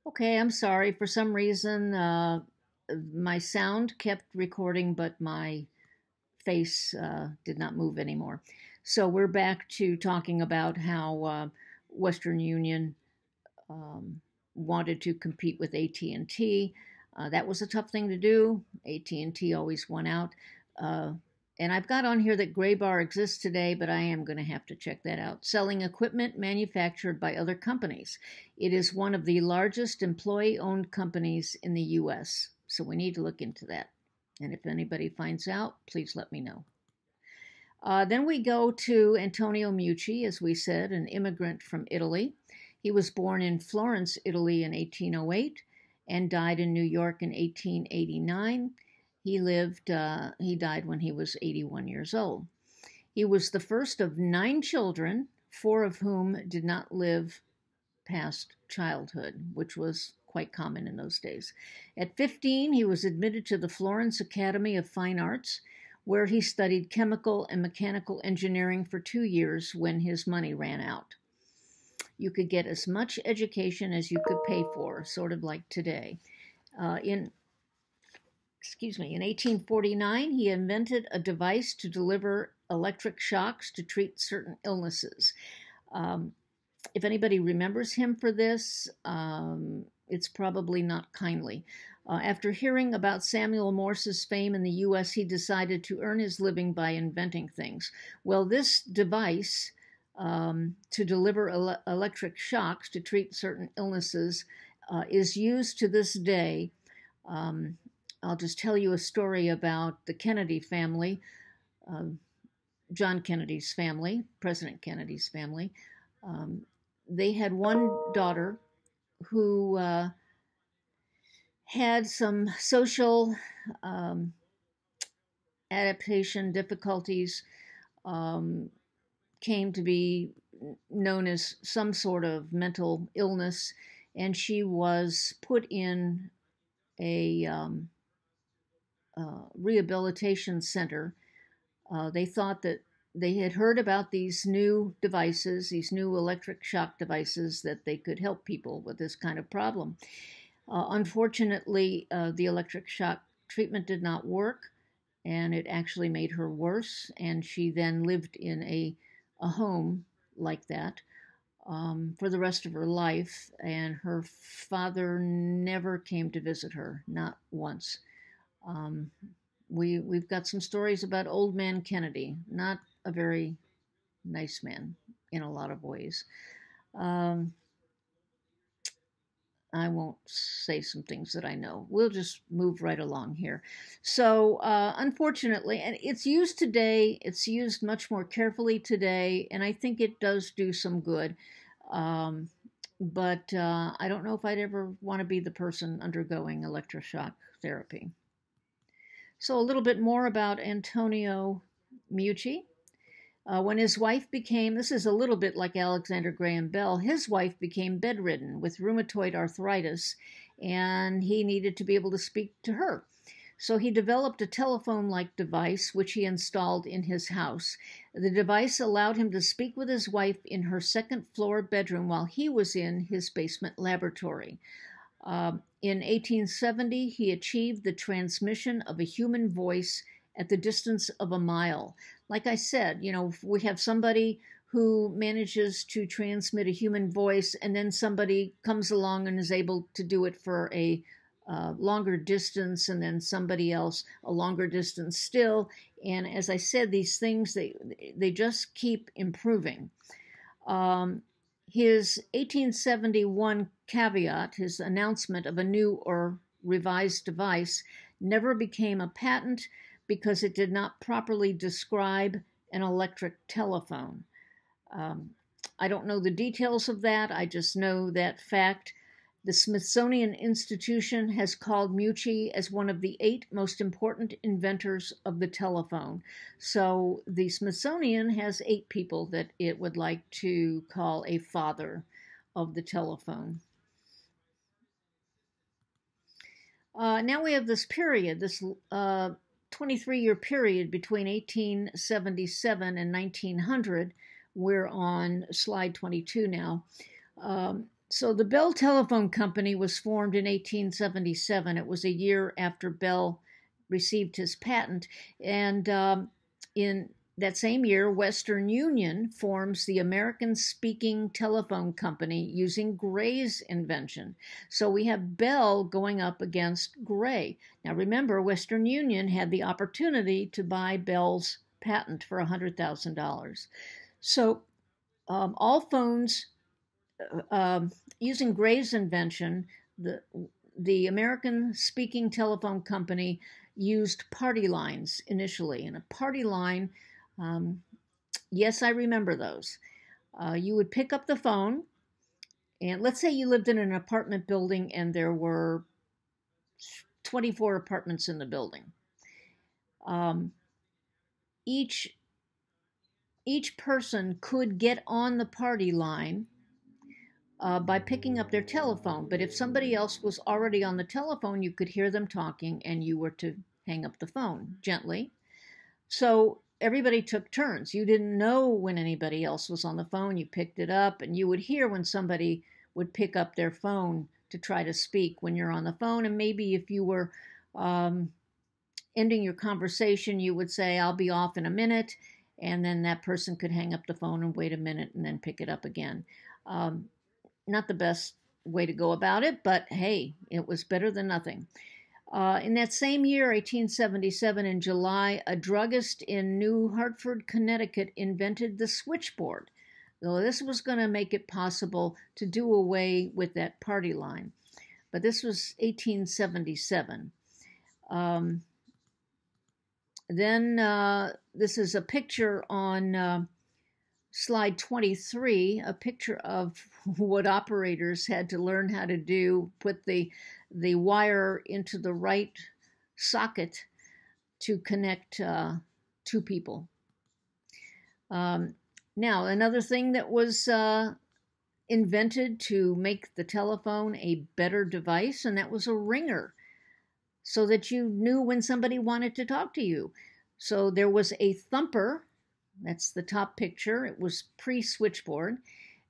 Okay, I'm sorry. For some reason, my sound kept recording, but my face did not move anymore. So we're back to talking about how Western Union um, wanted to compete with AT&T. That was a tough thing to do. AT&T always won out. Uh, and I've got on here that Gray Bar exists today, but I am going to have to check that out. Selling equipment manufactured by other companies. It is one of the largest employee owned companies in the U.S., so we need to look into that. And if anybody finds out, please let me know. Then we go to Antonio Meucci, as we said, an immigrant from Italy. He was born in Florence, Italy in 1808 and died in New York in 1889. He died when he was 81 years old. He was the first of 9 children, 4 of whom did not live past childhood, which was quite common in those days. At 15, he was admitted to the Florence Academy of Fine Arts, where he studied chemical and mechanical engineering for 2 years when his money ran out. You could get as much education as you could pay for, sort of like today. In in 1849, he invented a device to deliver electric shocks to treat certain illnesses. Um, if anybody remembers him for this, it's probably not kindly. After hearing about Samuel Morse's fame in the U.S., he decided to earn his living by inventing things. Well, this device to deliver electric shocks to treat certain illnesses is used to this day. Um, I'll just tell you a story about the Kennedy family, uh, John Kennedy's family, President Kennedy's family. Um, they had one daughter who had some social um, adaptation difficulties, um, came to be known as some sort of mental illness, and she was put in a rehabilitation center. They thought that they had heard about these new devices, these new electric shock devices, that they could help people with this kind of problem. Unfortunately, the electric shock treatment did not work, and it actually made her worse. And she then lived in a home like that for the rest of her life. And her father never came to visit her, not once. Um, we've got some stories about Old Man Kennedy, not a very nice man in a lot of ways. Um, I won't say some things that I know. We'll just move right along here. So, unfortunately, and it's used today, it's used much more carefully today, and I think it does do some good. Um, but I don't know if I'd ever want to be the person undergoing electroshock therapy. So, a little bit more about Antonio Meucci. When his wife became, this is a little bit like Alexander Graham Bell, his wife became bedridden with rheumatoid arthritis, and he needed to be able to speak to her. So he developed a telephone like device which he installed in his house. The device allowed him to speak with his wife in her second floor bedroom while he was in his basement laboratory. In 1870, he achieved the transmission of a human voice at the distance of a mile. Like I said, we have somebody who manages to transmit a human voice, and then somebody comes along and is able to do it for a longer distance, and then somebody else a longer distance still. And as I said, these things they just keep improving. Um, his 1871 caveat, his announcement of a new or revised device, never became a patent because it did not properly describe an electric telephone. Um, I don't know the details of that. I just know that fact. The Smithsonian Institution has called Meucci as one of the 8 most important inventors of the telephone. So the Smithsonian has 8 people that it would like to call a father of the telephone. Now we have this period, this 23-year period between 1877 and 1900. We're on slide 22 now. So the Bell Telephone Company was formed in 1877. It was a year after Bell received his patent. And in that same year, Western Union forms the American Speaking Telephone Company using Gray's invention. So we have Bell going up against Gray. Now remember, Western Union had the opportunity to buy Bell's patent for $100,000. So all phones using Gray's invention, the American Speaking Telephone Company used party lines initially. And a party line, um, yes, I remember those. You would pick up the phone, and let's say you lived in an apartment building and there were 24 apartments in the building. Um, each each person could get on the party line by picking up their telephone. But if somebody else was already on the telephone, you could hear them talking and you were to hang up the phone gently. So everybody took turns. You didn't know when anybody else was on the phone. You picked it up, and you would hear when somebody would pick up their phone to try to speak when you're on the phone. And maybe if you were ending your conversation, you would say, "I'll be off in a minute." And then that person could hang up the phone and wait a minute and then pick it up again. Not the best way to go about it, but hey, it was better than nothing. In that same year, 1877, in July, a druggist in New Hartford, Connecticut, invented the switchboard. So this was going to make it possible to do away with that party line. But this was 1877. Then this is a picture on slide 23, a picture of what operators had to learn how to do, put the wire into the right socket to connect two people. Now, another thing that was invented to make the telephone a better device, and that was a ringer, so that you knew when somebody wanted to talk to you. So there was a thumper. That's the top picture. It was pre-switchboard.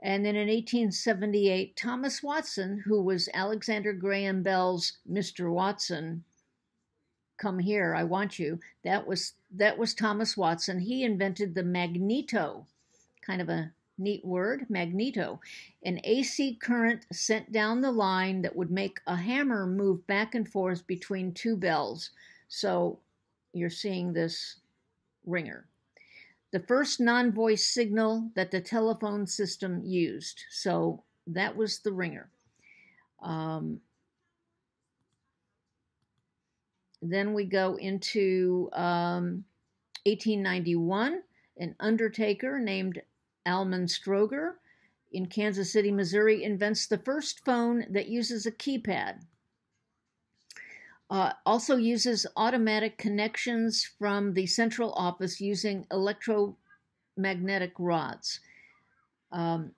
And then in 1878, Thomas Watson, who was Alexander Graham Bell's Mr. Watson, come here, I want you. That was Thomas Watson. He invented the magneto, kind of a neat word, magneto, an AC current sent down the line that would make a hammer move back and forth between two bells. So you're seeing this ringer. The first non-voice signal that the telephone system used. So that was the ringer. Then we go into 1891. An undertaker named Almon Stroger in Kansas City, Missouri, invents the first phone that uses a keypad. Also uses automatic connections from the central office using electromagnetic rods. A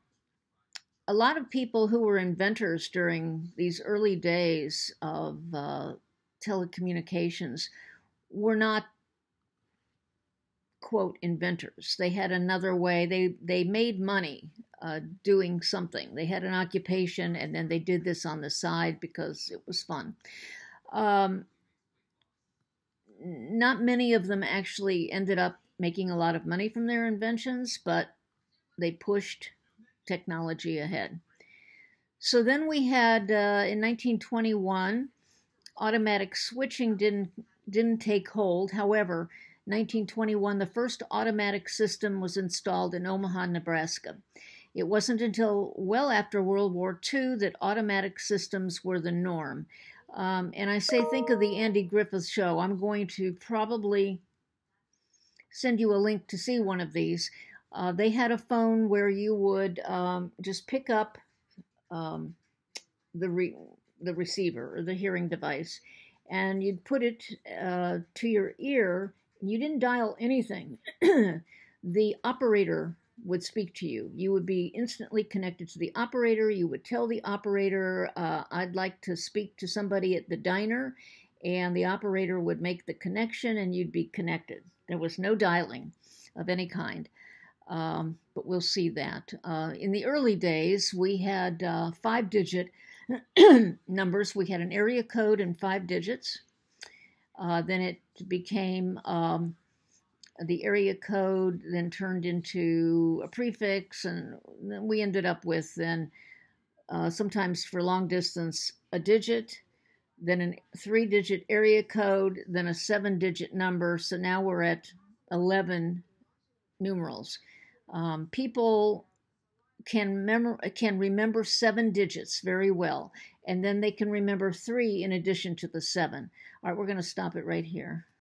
lot of people who were inventors during these early days of telecommunications were not, quote, inventors. They had another way. They made money doing something. They had an occupation, and then they did this on the side because it was fun. Not many of them actually ended up making a lot of money from their inventions, but they pushed technology ahead. So then we had, in 1921, automatic switching didn't take hold. However, 1921, the first automatic system was installed in Omaha, Nebraska. It wasn't until well after World War II that automatic systems were the norm. And I say, think of the Andy Griffith Show. I'm going to probably send you a link to see one of these. They had a phone where you would just pick up the receiver or the hearing device, and you'd put it to your ear. You didn't dial anything. The operator would speak to you. You would be instantly connected to the operator. You would tell the operator, I'd like to speak to somebody at the diner, and the operator would make the connection and you'd be connected. There was no dialing of any kind. but we'll see that. In the early days, we had 5-digit numbers. We had an area code and 5 digits. Then it became the area code, then turned into a prefix, and then we ended up with then sometimes for long distance a digit, then a 3-digit area code, then a 7-digit number. So now we're at 11 numerals. People can remember 7 digits very well, and then they can remember 3 in addition to the 7. All right, we're going to stop it right here.